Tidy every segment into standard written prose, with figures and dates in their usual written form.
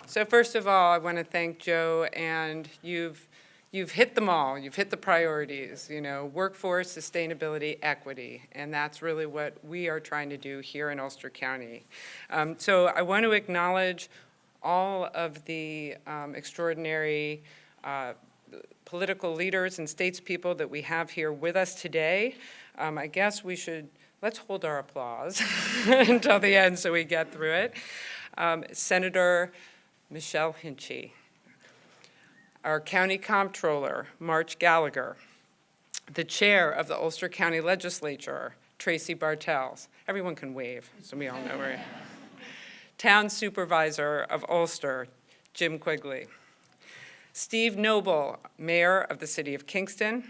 So first of all, I want to thank Joe, and you've hit them all. You've hit the priorities, workforce, sustainability, equity, and that's really what we are trying to do here in Ulster County. So I want to acknowledge all of the extraordinary political leaders and statespeople that we have here with us today. I guess let's hold our applause until the end so we get through it. Senator Michelle Hinchy, our County Comptroller, March Gallagher, the Chair of the Ulster County Legislature, Tracy Bartels. Everyone can wave, so we all know her. Town Supervisor of Ulster, Jim Quigley. Steve Noble, Mayor of the City of Kingston.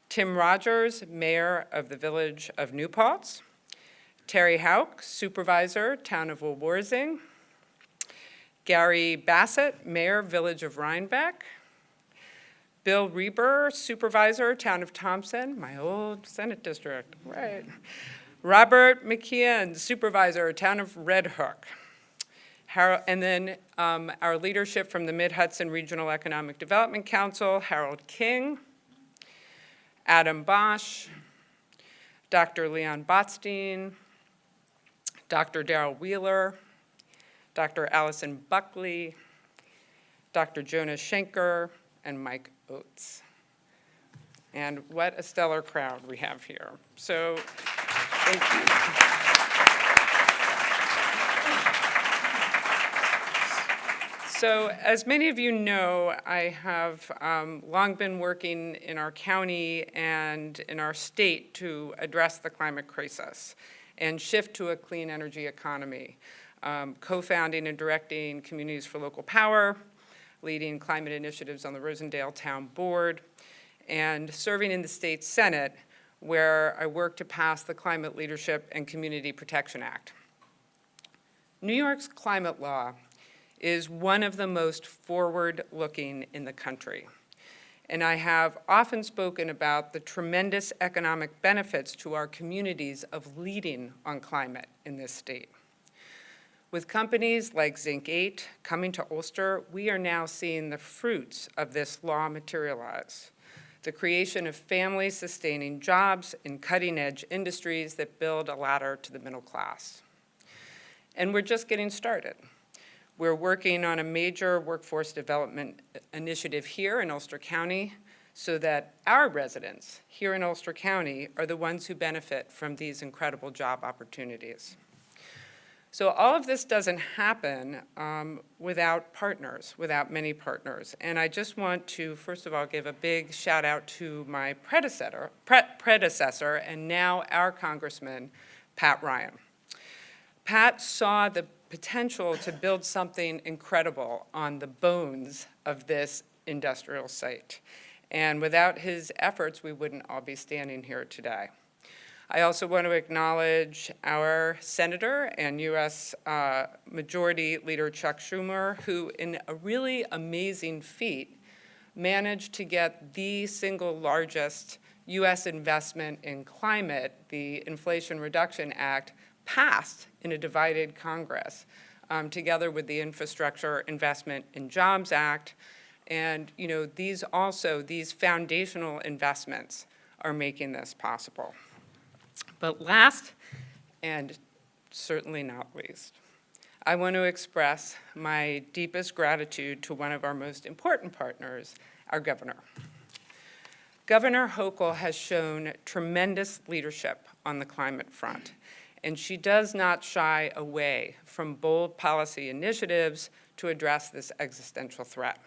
Tim Rogers, Mayor of the Village of New Paltz. Terry Hauk, Supervisor, Town of Woolworthing. Gary Bassett, Mayor, Village of Rhinebeck. Bill Reber, Supervisor, Town of Thompson, my old Senate district, right. Robert McKeon, Supervisor, Town of Red Hook. And then our leadership from the Mid-Hudson Regional Economic Development Council, Harold King, Adam Bosch, Dr. Leon Botstein, Dr. Darrell Wheeler, Dr. Allison Buckley, Dr. Jonas Schenker, and Mike Oates. And what a stellar crowd we have here. So, thank you. So, as many of you know, I have long been working in our county and in our state to address the climate crisis and shift to a clean energy economy, co-founding and directing Communities for Local Power, leading climate initiatives on the Rosendale Town Board, and serving in the state Senate, where I work to pass the Climate Leadership and Community Protection Act. New York's climate law is one of the most forward-looking in the country. And I have often spoken about the tremendous economic benefits to our communities of leading on climate in this state. With companies like Zinc8 coming to Ulster, we are now seeing the fruits of this law materialize. The creation of family-sustaining jobs in cutting-edge industries that build a ladder to the middle class. And we're just getting started. We're working on a major workforce development initiative here in Ulster County so that our residents here in Ulster County are the ones who benefit from these incredible job opportunities. So all of this doesn't happen without partners, without many partners. And I just want to, first of all, give a big shout out to my predecessor and now our Congressman, Pat Ryan. Pat saw the potential to build something incredible on the bones of this industrial site. And without his efforts, we wouldn't all be standing here today. I also want to acknowledge our Senator and U.S. Majority Leader Chuck Schumer, who in a really amazing feat managed to get the single largest U.S. investment in climate, the Inflation Reduction Act, passed in a divided Congress, together with the Infrastructure Investment in Jobs Act. And these foundational investments are making this possible. But last, and certainly not least, I want to express my deepest gratitude to one of our most important partners, our governor. Governor Hochul has shown tremendous leadership on the climate front, and she does not shy away from bold policy initiatives to address this existential threat.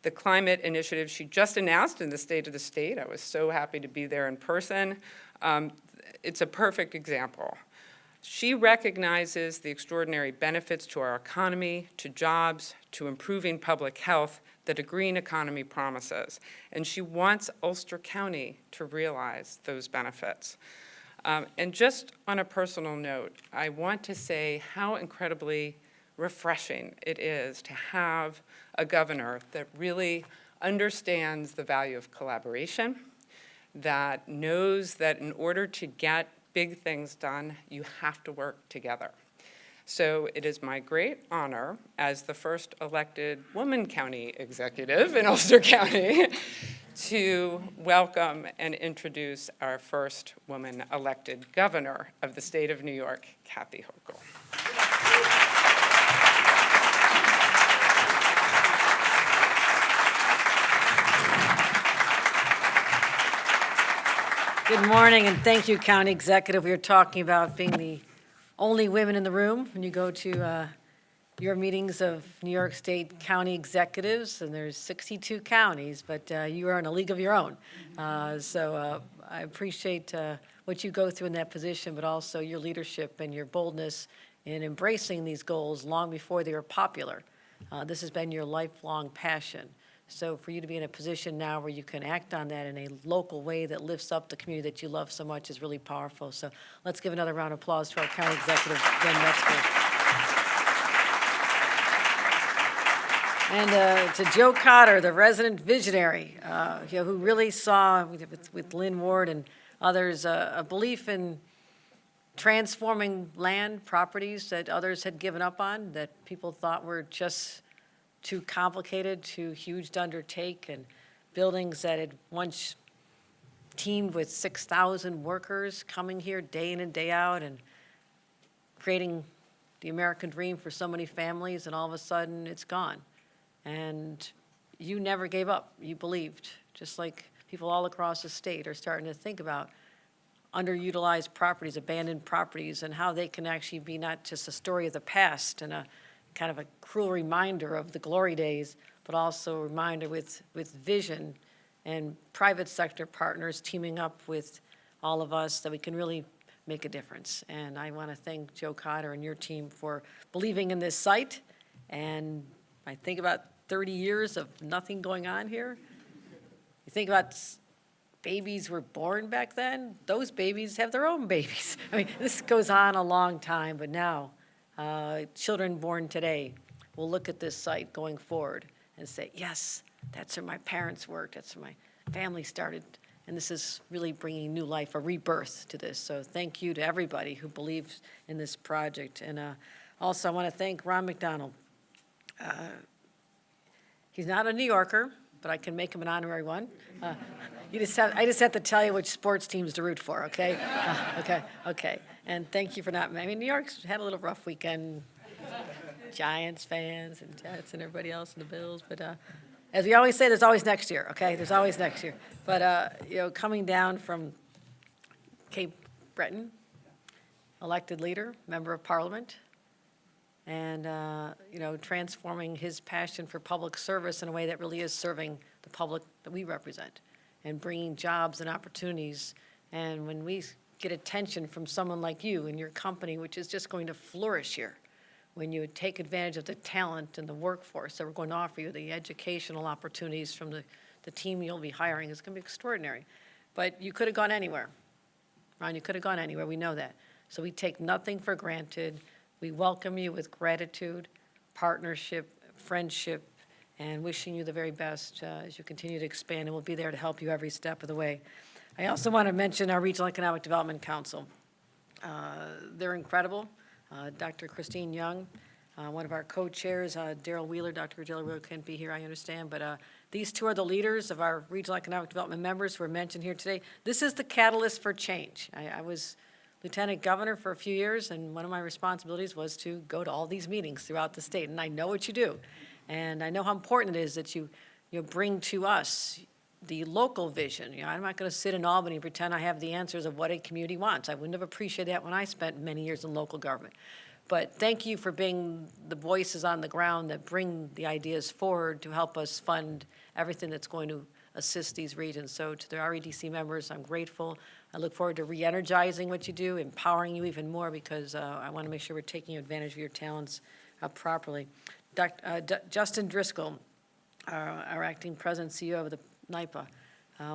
The climate initiative she just announced in the State of the State, I was so happy to be there in person, it's a perfect example. She recognizes the extraordinary benefits to our economy, to jobs, to improving public health that a green economy promises, and she wants Ulster County to realize those benefits. And just on a personal note, I want to say how incredibly refreshing it is to have a governor that really understands the value of collaboration, that knows that in order to get big things done, you have to work together. So it is my great honor as the first elected woman county executive in Ulster County to welcome and introduce our first woman elected governor of the state of New York, Kathy Hochul. Good morning, and thank you, County Executive. We were talking about being the only women in the room when you go to your meetings of New York State County Executives, and there's 62 counties, but you are in a league of your own. So I appreciate what you go through in that position, but also your leadership and your boldness in embracing these goals long before they were popular. This has been your lifelong passion. So for you to be in a position now where you can act on that in a local way that lifts up the community that you love so much is really powerful. So let's give another round of applause to our County Executive, Glenn Metzger. And to Joe Cotter, the resident visionary, who really saw, with Lynn Ward and others, a belief in transforming land, properties that others had given up on, that people thought were just too complicated, too huge to undertake, and buildings that had once teamed with 6,000 workers coming here day in and day out and creating the American dream for so many families, and all of a sudden it's gone. And you never gave up. You believed, just like people all across the state are starting to think about underutilized properties, abandoned properties, and how they can actually be not just a story of the past and a kind of a cruel reminder of the glory days, but also a reminder with vision and private sector partners teaming up with all of us that we can really make a difference. And I want to thank Joe Cotter and your team for believing in this site. And I think about 30 years of nothing going on here. You think about babies were born back then, those babies have their own babies. I mean, this goes on a long time, but now children born today will look at this site going forward and say, yes, that's where my parents worked, that's where my family started, and this is really bringing new life, a rebirth to this. So thank you to everybody who believes in this project. And also I want to thank Ron McDonald. He's not a New Yorker, but I can make him an honorary one. I just have to tell you which sports teams to root for, okay? Okay. And thank you for not, I mean, New York's had a little rough weekend. Giants fans and Jets and everybody else and the Bills. But as we always say, there's always next year, okay? There's always next year. But, coming down from Cape Breton, elected leader, member of parliament, and, transforming his passion for public service in a way that really is serving the public that we represent and bringing jobs and opportunities. And when we get attention from someone like you and your company, which is just going to flourish here, when you take advantage of the talent and the workforce that we're going to offer you, the educational opportunities from the team you'll be hiring is going to be extraordinary. But you could have gone anywhere. Ron, you could have gone anywhere. We know that. So we take nothing for granted. We welcome you with gratitude, partnership, friendship, and wishing you the very best as you continue to expand, and we'll be there to help you every step of the way. I also want to mention our Regional Economic Development Council. They're incredible. Dr. Christine Young, one of our co-chairs, Daryl Wheeler. Dr. Daryl Wheeler can't be here, I understand, but these two are the leaders of our Regional Economic Development members who are mentioned here today. This is the catalyst for change. I was Lieutenant Governor for a few years, and one of my responsibilities was to go to all these meetings throughout the state, and I know what you do. And I know how important it is that you bring to us the local vision. I'm not going to sit in Albany and pretend I have the answers of what a community wants. I wouldn't have appreciated that when I spent many years in local government. But thank you for being the voices on the ground that bring the ideas forward to help us fund everything that's going to assist these regions. So to the REDC members, I'm grateful. I look forward to re-energizing what you do, empowering you even more, because I want to make sure we're taking advantage of your talents properly. Justin Driscoll, our acting president CEO of the NYPA.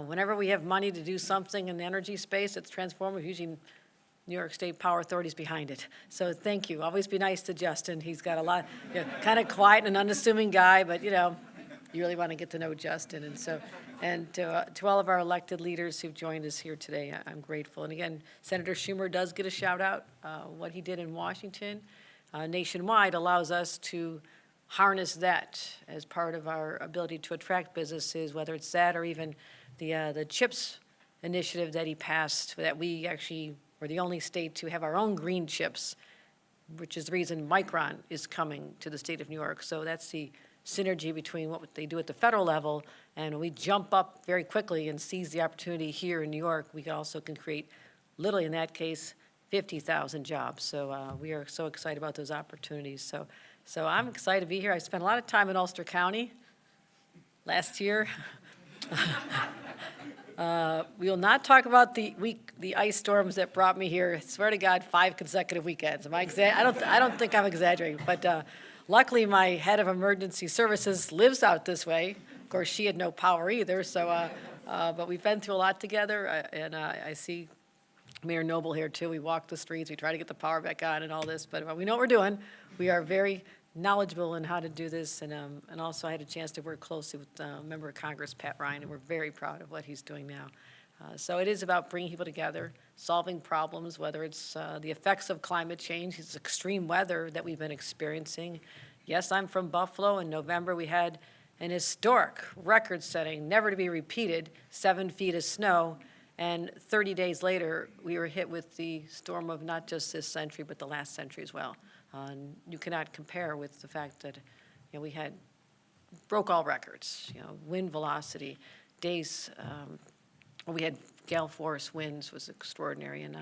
Whenever we have money to do something in the energy space that's transformative, usually New York State Power Authority's behind it. So thank you. Always be nice to Justin. He's got a lot, kind of quiet and an unassuming guy, but you really want to get to know Justin. And to all of our elected leaders who've joined us here today, I'm grateful. And again, Senator Schumer does get a shout out, what he did in Washington. nationwide allows us to harness that as part of our ability to attract businesses, whether it's that or even the CHIPS initiative that he passed, that we actually were the only state to have our own green chips, which is the reason Micron is coming to the state of New York. So that's the synergy between what they do at the federal level, and when we jump up very quickly and seize the opportunity here in New York, we also can create, literally in that case, 50,000 jobs. So we are so excited about those opportunities. So I'm excited to be here. I spent a lot of time in Ulster County last year. We will not talk about the ice storms that brought me here. I swear to God, 5 consecutive weekends. I don't think I'm exaggerating, but luckily my head of emergency services lives out this way. Of course, she had no power either. So, but we've been through a lot together, and I see Mayor Noble here too. We walk the streets, we try to get the power back on and all this, but we know what we're doing. We are very knowledgeable in how to do this, and also I had a chance to work closely with Member of Congress Pat Ryan, and we're very proud of what he's doing now. So it is about bringing people together, solving problems, whether it's the effects of climate change, this extreme weather that we've been experiencing. Yes, I'm from Buffalo. In November, we had an historic, record-setting, never to be repeated, 7 feet of snow. And 30 days later, we were hit with the storm of not just this century, but the last century as well. You cannot compare with the fact that, we broke all records. Wind velocity, days. We had gale force winds was extraordinary, and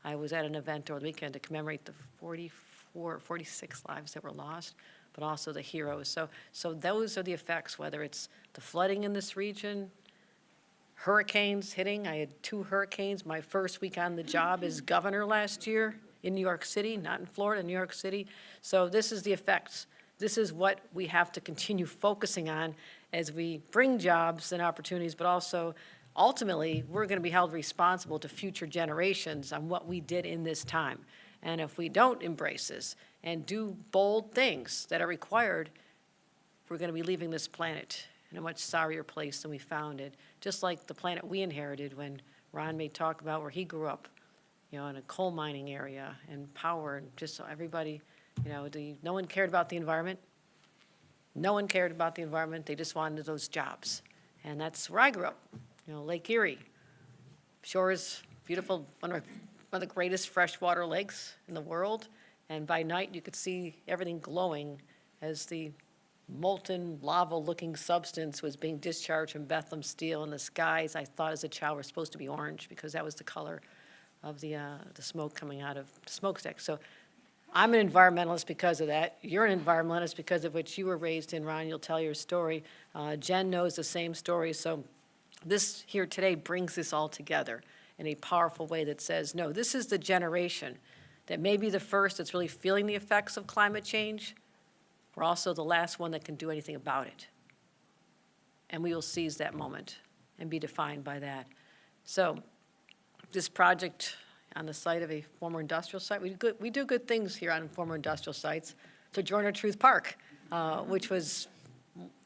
I was at an event over the weekend to commemorate the 46 lives that were lost, but also the heroes. So those are the effects, whether it's the flooding in this region, hurricanes hitting. I had 2 hurricanes my first week on the job as governor last year in New York City, not in Florida, New York City. So this is the effects. This is what we have to continue focusing on as we bring jobs and opportunities, but also ultimately we're going to be held responsible to future generations on what we did in this time. And if we don't embrace this and do bold things that are required, we're going to be leaving this planet in a much sorrier place than we found it, just like the planet we inherited when Ron may talk about where he grew up, in a coal mining area and power, and just so everybody, no one cared about the environment. No one cared about the environment. They just wanted those jobs. And that's where I grew up, Lake Erie. Shores, beautiful, one of the greatest freshwater lakes in the world. And by night, you could see everything glowing as the molten lava-looking substance was being discharged from Bethlehem Steel, and the skies, I thought as a child, were supposed to be orange because that was the color of the smoke coming out of the smokestack. So I'm an environmentalist because of that. You're an environmentalist because of what you were raised in, Ron. You'll tell your story. Jen knows the same story. So this here today brings this all together in a powerful way that says, no, this is the generation that may be the first that's really feeling the effects of climate change. We're also the last one that can do anything about it. And we will seize that moment and be defined by that. So this project on the site of a former industrial site, we do good things here on former industrial sites. So Joiner Truth Park, which was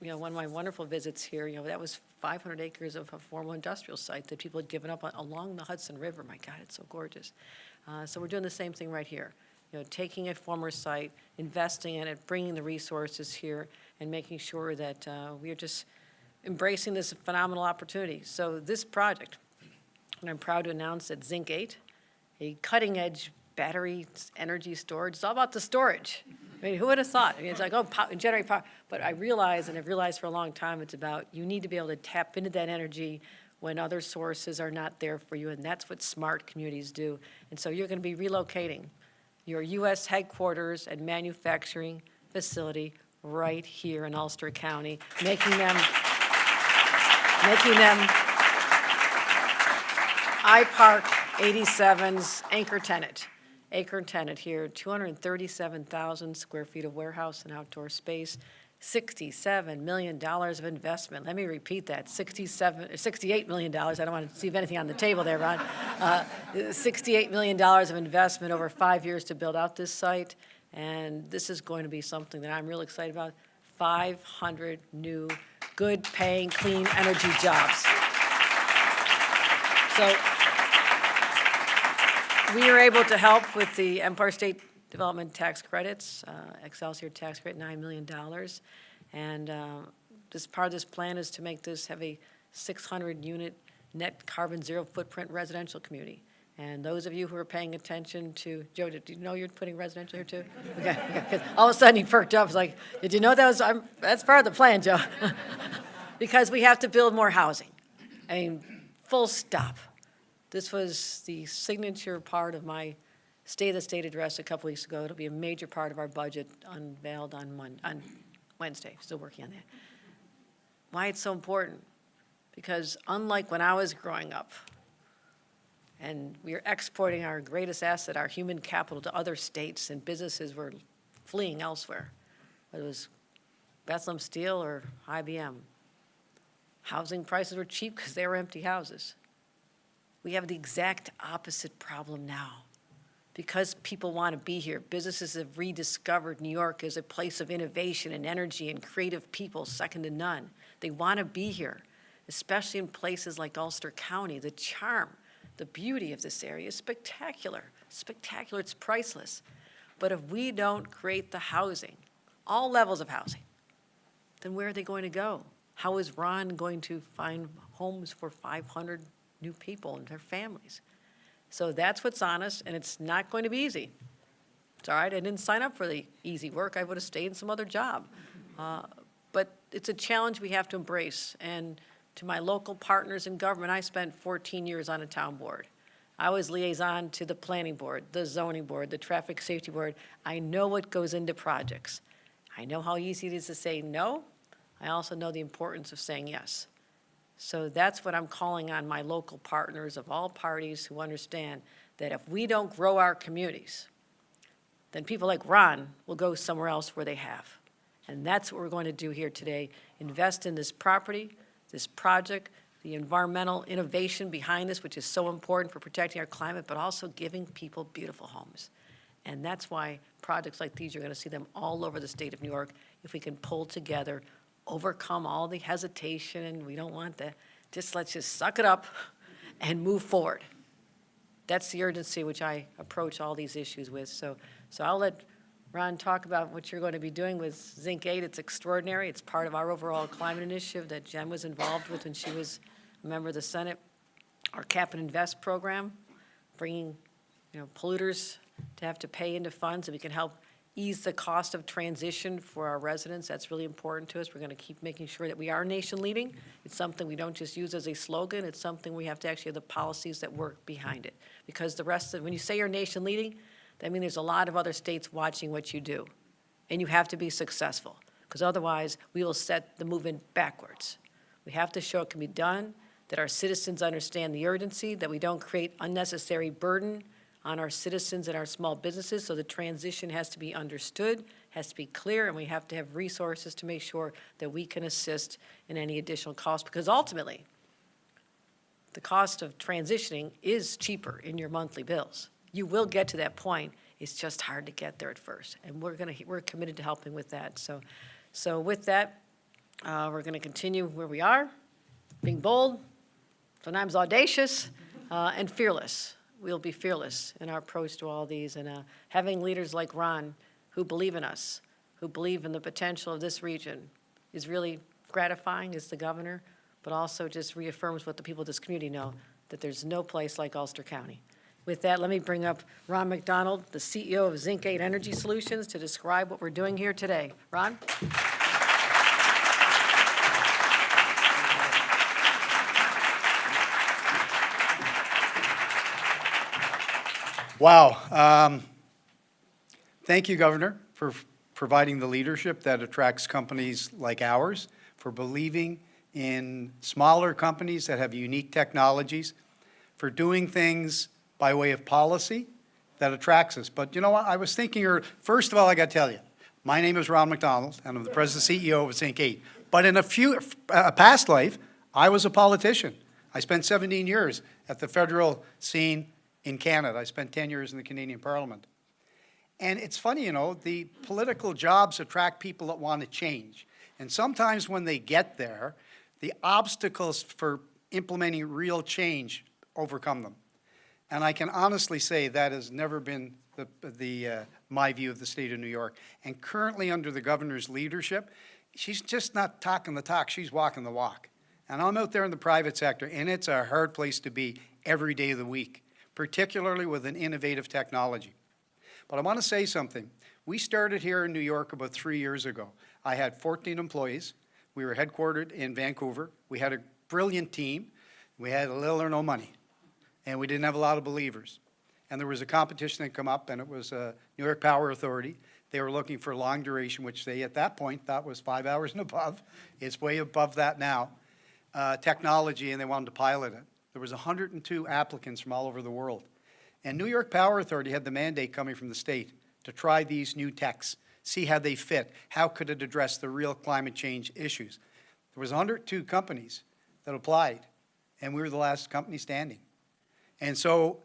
one of my wonderful visits here, that was 500 acres of a former industrial site that people had given up along the Hudson River. My God, it's so gorgeous. So we're doing the same thing right here. Taking a former site, investing in it, bringing the resources here, and making sure that we are just embracing this phenomenal opportunity. So this project, and I'm proud to announce that Zinc8, a cutting-edge battery energy storage, it's all about the storage. I mean, who would have thought? It's like, generate power. But I realize, and I've realized for a long time, it's about you need to be able to tap into that energy when other sources are not there for you, and that's what smart communities do. And so you're going to be relocating your U.S. headquarters and manufacturing facility right here in Ulster County, making them iPark 87's anchor tenant. Anchor tenant here, 237,000 square feet of warehouse and outdoor space, $67 million of investment. Let me repeat that, $68 million. I don't want to leave anything on the table there, Ron. $68 million of investment over 5 years to build out this site. And this is going to be something that I'm really excited about. 500 new, good paying, clean energy jobs. So we are able to help with the Empire State development tax credits, Excelsior tax credit, $9 million. And this part of this plan is to make this have a 600-unit net carbon zero footprint residential community. And those of you who are paying attention to, Joe, did you know you're putting residential here too? Okay, 'cause all of a sudden he perked up. It's like, did you know that was, that's part of the plan, Joe. Because we have to build more housing. I mean, full stop. This was the signature part of my State of the State address a couple weeks ago. It'll be a major part of our budget unveiled on Wednesday. Still working on that. Why it's so important? Because unlike when I was growing up, and we were exporting our greatest asset, our human capital, to other states, and businesses were fleeing elsewhere, whether it was Bethlehem Steel or IBM. Housing prices were cheap because they were empty houses. We have the exact opposite problem now. Because people want to be here, businesses have rediscovered New York as a place of innovation and energy and creative people second to none. They want to be here, especially in places like Ulster County. The charm, the beauty of this area is spectacular. Spectacular, it's priceless. But if we don't create the housing, all levels of housing, then where are they going to go? How is Ron going to find homes for 500 new people and their families? So that's what's on us, and it's not going to be easy. It's all right, I didn't sign up for the easy work. I would have stayed in some other job. But it's a challenge we have to embrace. And to my local partners in government, I spent 14 years on a town board. I was liaison to the planning board, the zoning board, the traffic safety board. I know what goes into projects. I know how easy it is to say no. I also know the importance of saying yes. So that's what I'm calling on my local partners of all parties who understand that if we don't grow our communities, then people like Ron will go somewhere else where they have. And that's what we're going to do here today. Invest in this property, this project, the environmental innovation behind this, which is so important for protecting our climate, but also giving people beautiful homes. And that's why projects like these, you're going to see them all over the state of New York if we can pull together, overcome all the hesitation, and we don't want that. Let's just suck it up and move forward. That's the urgency which I approach all these issues with. So I'll let Ron talk about what you're going to be doing with Zinc8. It's extraordinary. It's part of our overall climate initiative that Jen was involved with when she was a member of the Senate. Our Cap and Invest program, bringing polluters to have to pay into funds so we can help ease the cost of transition for our residents. That's really important to us. We're going to keep making sure that we are nation leading. It's something we don't just use as a slogan. It's something we have to actually have the policies that work behind it. Because the rest of, when you say you're nation leading, that means there's a lot of other states watching what you do. And you have to be successful, because otherwise we will set the movement backwards. We have to show it can be done, that our citizens understand the urgency, that we don't create unnecessary burden on our citizens and our small businesses. So the transition has to be understood, has to be clear, and we have to have resources to make sure that we can assist in any additional cost, because ultimately the cost of transitioning is cheaper in your monthly bills. You will get to that point. It's just hard to get there at first, and we're committed to helping with that. So with that, we're going to continue where we are, being bold, sometimes audacious, and fearless. We'll be fearless in our approach to all these, and having leaders like Ron who believe in us, who believe in the potential of this region is really gratifying as the governor, but also just reaffirms what the people of this community know, that there's no place like Ulster County. With that, let me bring up Ron McDonald, the CEO of Zinc8 Energy Solutions, to describe what we're doing here today. Ron? Wow. Thank you, Governor, for providing the leadership that attracts companies like ours, for believing in smaller companies that have unique technologies, for doing things by way of policy that attracts us. But you know what? I was thinking, first of all, I got to tell you, my name is Ron McDonald, and I'm the President and CEO of Zinc8. But in a past life, I was a politician. I spent 17 years at the federal scene in Canada. I spent 10 years in the Canadian Parliament. And it's funny, the political jobs attract people that want to change. And sometimes when they get there, the obstacles for implementing real change overcome them. And I can honestly say that has never been the my view of the state of New York. And currently, under the governor's leadership, she's just not talking the talk, she's walking the walk. And I'm out there in the private sector, and it's a hard place to be every day of the week, particularly with an innovative technology. But I want to say something. We started here in New York about 3 years ago. I had 14 employees. We were headquartered in Vancouver. We had a brilliant team. We had little or no money, and we didn't have a lot of believers. And there was a competition that come up, and it was New York Power Authority. They were looking for long duration, which they at that point thought was 5 hours and above. It's way above that now. Technology, and they wanted to pilot it. There was 102 applicants from all over the world. And New York Power Authority had the mandate coming from the state to try these new techs, see how they fit, how could it address the real climate change issues. There was 102 companies that applied, and we were the last company standing. And so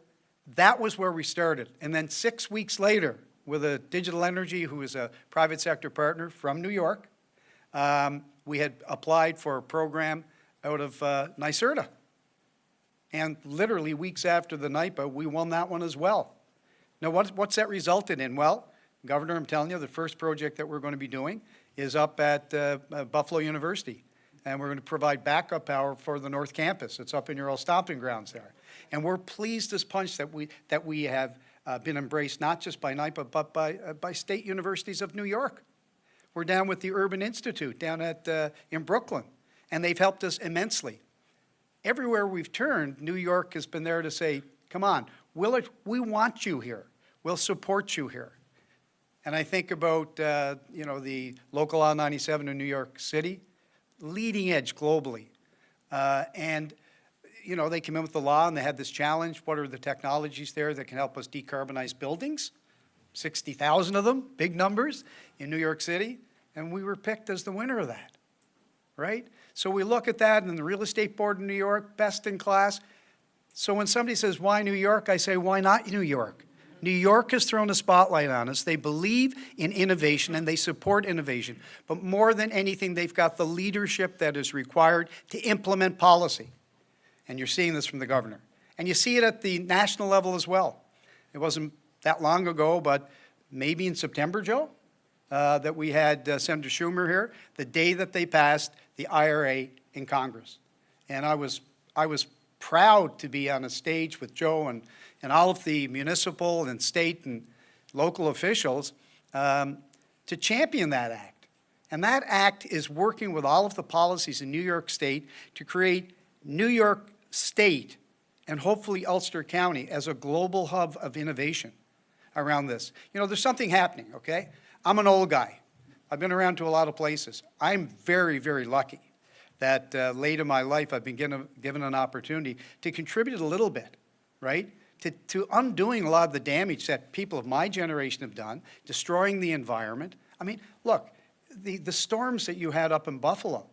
that was where we started. And then 6 weeks later, with a Digital Energy, who is a private sector partner from New York, we had applied for a program out of NYSERDA. And literally weeks after the NYPA, we won that one as well. Now, what's that resulted in? Well, Governor, I'm telling you, the first project that we're going to be doing is up at Buffalo University. And we're going to provide backup power for the North Campus. It's up in your old stomping grounds there. And we're pleased as punch that we have been embraced not just by NYPA, but by state universities of New York. We're down with the Urban Institute down in Brooklyn, and they've helped us immensely. Everywhere we've turned, New York has been there to say, come on, we want you here. We'll support you here. And I think about, the local Law 97 in New York City, leading edge globally. They came in with the law and they had this challenge. What are the technologies there that can help us decarbonize buildings? 60,000 of them, big numbers in New York City. And we were picked as the winner of that, right? So we look at that, and the real estate board in New York, best in class. So when somebody says, why New York? I say, why not New York? New York has thrown a spotlight on us. They believe in innovation and they support innovation. But more than anything, they've got the leadership that is required to implement policy. And you're seeing this from the governor. And you see it at the national level as well. It wasn't that long ago, but maybe in September, Joe, that we had Senator Schumer here, the day that they passed the IRA in Congress. And I was proud to be on a stage with Joe and all of the municipal and state and local officials to champion that act. And that act is working with all of the policies in New York State to create New York State and hopefully Ulster County as a global hub of innovation around this. There's something happening, okay? I'm an old guy. I've been around to a lot of places. I'm very, very lucky that late in my life I've been given an opportunity to contribute a little bit, right? To undoing a lot of the damage that people of my generation have done, destroying the environment. I mean, look, the storms that you had up in Buffalo,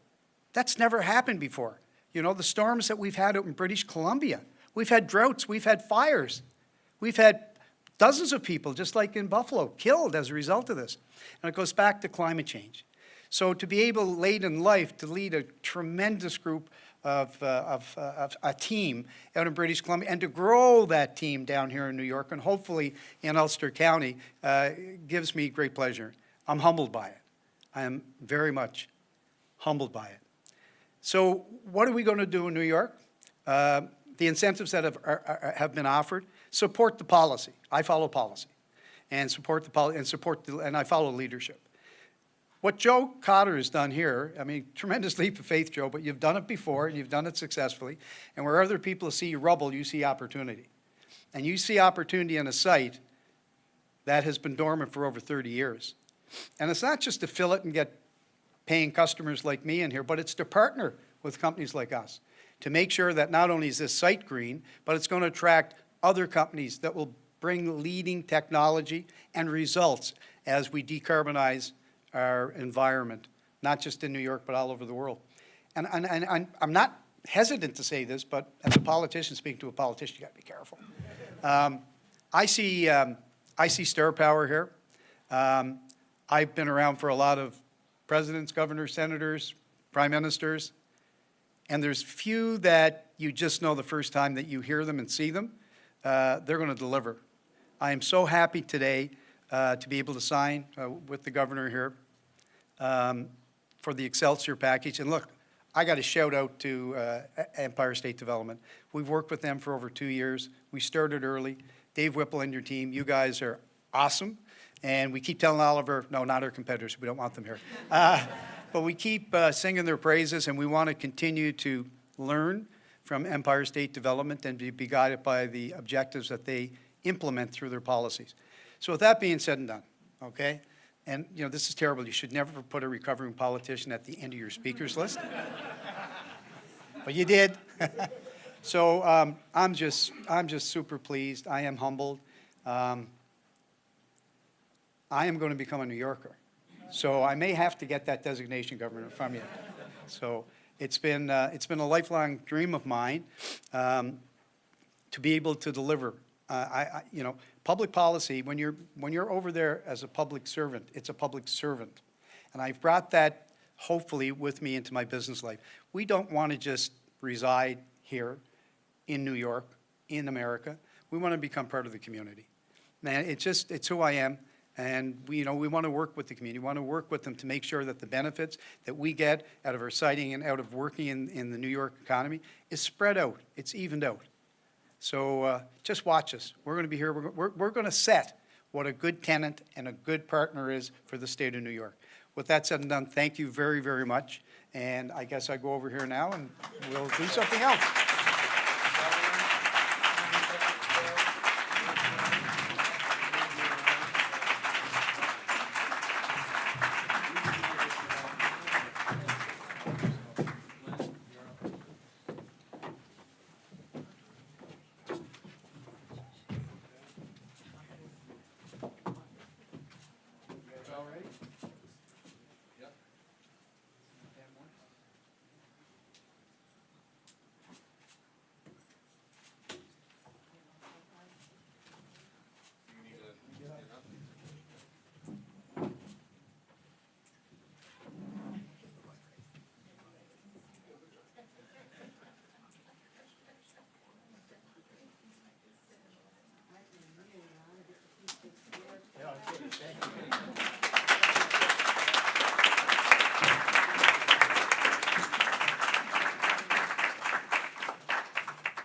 that's never happened before. The storms that we've had out in British Columbia. We've had droughts, we've had fires. We've had dozens of people, just like in Buffalo, killed as a result of this. And it goes back to climate change. So to be able late in life to lead a tremendous group of a team out in British Columbia and to grow that team down here in New York and hopefully in Ulster County gives me great pleasure. I'm humbled by it. I am very much humbled by it. So what are we going to do in New York? The incentives that have been offered, support the policy. I follow policy. And support the policy and I follow leadership. What Joe Cotter has done here, I mean, tremendous leap of faith, Joe, but you've done it before, and you've done it successfully. And where other people see rubble, you see opportunity. And you see opportunity in a site that has been dormant for over 30 years. And it's not just to fill it and get paying customers like me in here, but it's to partner with companies like us to make sure that not only is this site green, but it's going to attract other companies that will bring leading technology and results as we decarbonize our environment, not just in New York, but all over the world. And I'm not hesitant to say this, but as a politician, speaking to a politician, you got to be careful. I see star power here. I've been around for a lot of presidents, governors, senators, prime ministers, and there's few that you just know the first time that you hear them and see them, they're going to deliver. I am so happy today to be able to sign with the governor here for the Excelsior package. And look, I got a shout out to Empire State Development. We've worked with them for over 2 years. We started early. Dave Whipple and your team, you guys are awesome. And we keep telling all of our, no, not our competitors, we don't want them here. But we keep singing their praises, and we want to continue to learn from Empire State Development and be guided by the objectives that they implement through their policies. So with that being said and done, okay? And, you know, this is terrible. You should never put a recovering politician at the end of your speakers list. But you did. So I'm just super pleased. I am humbled. I am going to become a New Yorker. So I may have to get that designation, Governor, from you. So it's been a lifelong dream of mine to be able to deliver. You know, public policy, when you're over there as a public servant, it's a public servant. And I've brought that, hopefully, with me into my business life. We don't want to just reside here in New York, in America. We want to become part of the community. Man, it's who I am. And we want to work with the community. We want to work with them to make sure that the benefits that we get out of our siting and out of working in the New York economy is spread out. It's evened out. So just watch us. We're going to be here. We're going to set what a good tenant and a good partner is for the state of New York. With that said and done, thank you very, very much. And I guess I go over here now and we'll do something else.